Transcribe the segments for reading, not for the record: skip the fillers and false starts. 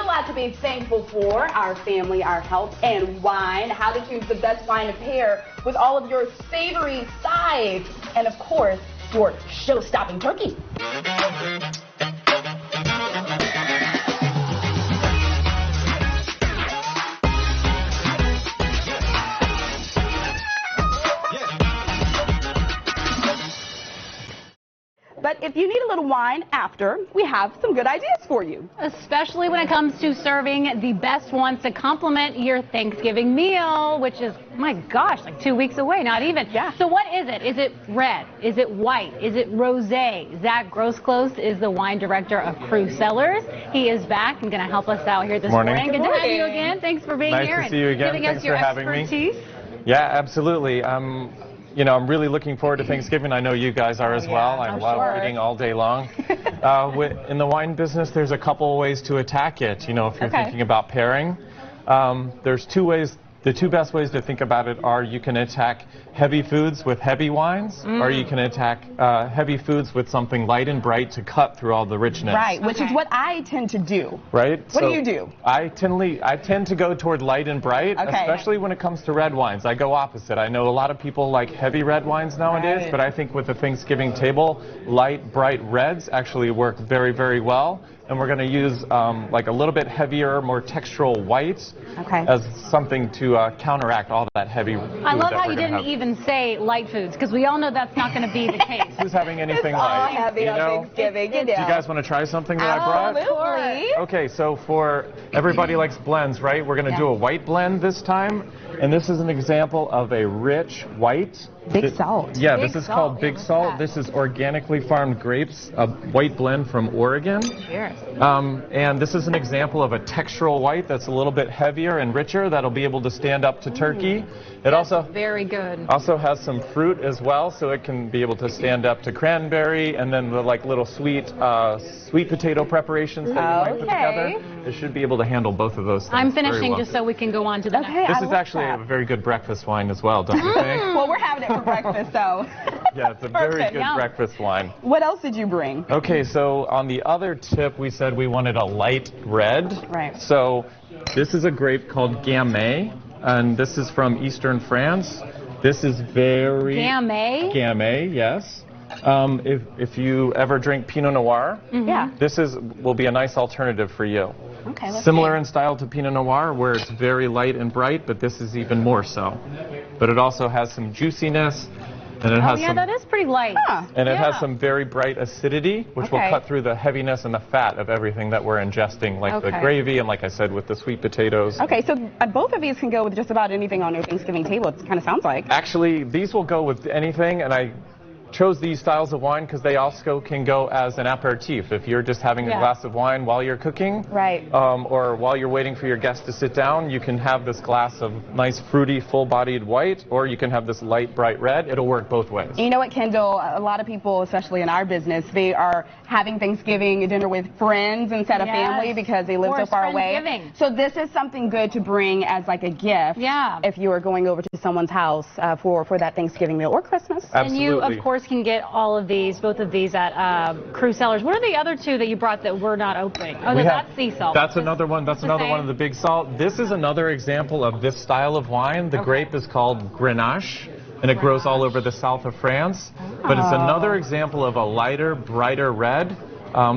lot to be thankful for. Our family, our health, and wine. How to choose the best wine to pair with all of your savory sides. And of course, your show-stopping turkey. But if you need a little wine after, we have some good ideas for you. Especially when it comes to serving the best ones to complement your Thanksgiving meal, which is, my gosh, like 2 weeks away, not even. Yeah. So what is it? Is it red? Is it white? Is it rosé? Zach Grosclose is the wine director of Cru Cellars. He is back and going to help us out here this morning. Good to have you again. Thanks for being here. Nice to see you again. Thanks for having me. Yeah, absolutely. You know, I'm really looking forward to Thanksgiving. I know you guys are as well. I love eating all day long. In the wine business, there's a couple of ways to attack it. You know, if you're thinking about pairing, there's two ways. The two best ways to think about it are you can attack heavy foods with heavy wines, or you can attack heavy foods with something light and bright to cut through all the richness. Right, which is what I tend to do. Right? What do you do? I tend to go toward light and bright, especially when it comes to red wines. I go opposite. I know a lot of people like heavy red wines nowadays, but I think with the Thanksgiving table, light, bright reds actually work very, very well. And we're going to use like a little bit heavier, more textural whites as something to counteract all that heavy food. I love how you didn't even say light foods, because we all know that's not going to be the case. Who's having anything all light? Heavy on Thanksgiving. Do you guys want to try something that I brought? Absolutely. Okay, so for everybody likes blends, right? We're going to do a white blend this time. And this is an example of a rich white. Big Salt. Yeah, this is called Big Salt. This is organically farmed grapes, a white blend from Oregon. Cheers. And this is an example of a textural white that's a little bit heavier and richer that'll be able to stand up to turkey. It also very good. Also has some fruit as well, so it can be able to stand up to cranberry, and then the like little sweet potato preparations that you might put together. It should be able to handle both of those things. I'm finishing just so we can go on to the next. This is actually a very good breakfast wine as well, don't you think? Well, we're having it for breakfast, so. Yeah, it's a very good breakfast wine. What else did you bring? Okay, so on the other tip, we said we wanted a light red. Right. So this is a grape called Gamay, and this is from eastern France. This is very... Gamay? Gamay, yes. If you ever drink Pinot Noir, this will be a nice alternative for you. Okay, Similar in style to Pinot Noir, where it's very light and bright, but this is even more so. But it also has some juiciness, and it has some, that is pretty light. And it has some very bright acidity, which will cut through the heaviness and the fat of everything that we're ingesting, like the gravy and, like I said, with the sweet potatoes. Okay, so both of these can go with just about anything on your Thanksgiving table, it kind of sounds like. Actually, these will go with anything, and I chose these styles of wine because they also can go as an aperitif. If you're just having a glass of wine while you're cooking, or while you're waiting for your guests to sit down, you can have this glass of nice fruity, full-bodied white, or you can have this light, bright red. It'll work both ways. You know what, Kendall? A lot of people, especially in our business, they are having Thanksgiving dinner with friends instead of family because they live so far away. So this is something good to bring as like a gift if you are going over to someone's house for that Thanksgiving meal or Christmas. Absolutely. And you, of course, can get all of these, both of these at Cru Cellars. What are the other two that you brought that we're not opening? Oh, that's sea salt. That's another one. That's another one of the Big Salt. This is another example of this style of wine. The grape is called Grenache, and it grows all over the south of France. But it's another example of a lighter, brighter red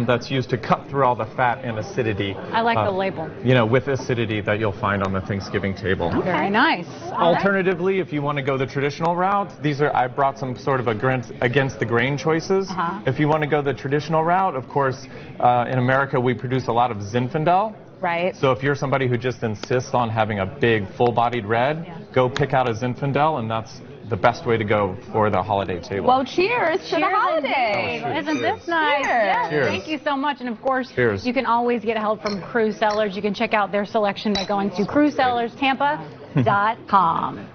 that's used to cut through all the fat and acidity. I like the label. You know, with acidity that you'll find on the Thanksgiving table. Very nice. Alternatively, if you want to go the traditional route, I brought some sort of against the grain choices. If you want to go the traditional route, of course, in America we produce a lot of Zinfandel. Right. So if you're somebody who just insists on having a big, full-bodied red, go pick out a Zinfandel, and that's the best way to go for the holiday table. Well, cheers to the holiday. Isn't this nice? Cheers. Thank you so much. And of course, cheers. You can always get help from Cru Cellars. You can check out their selection by going to crucellarstampa.com.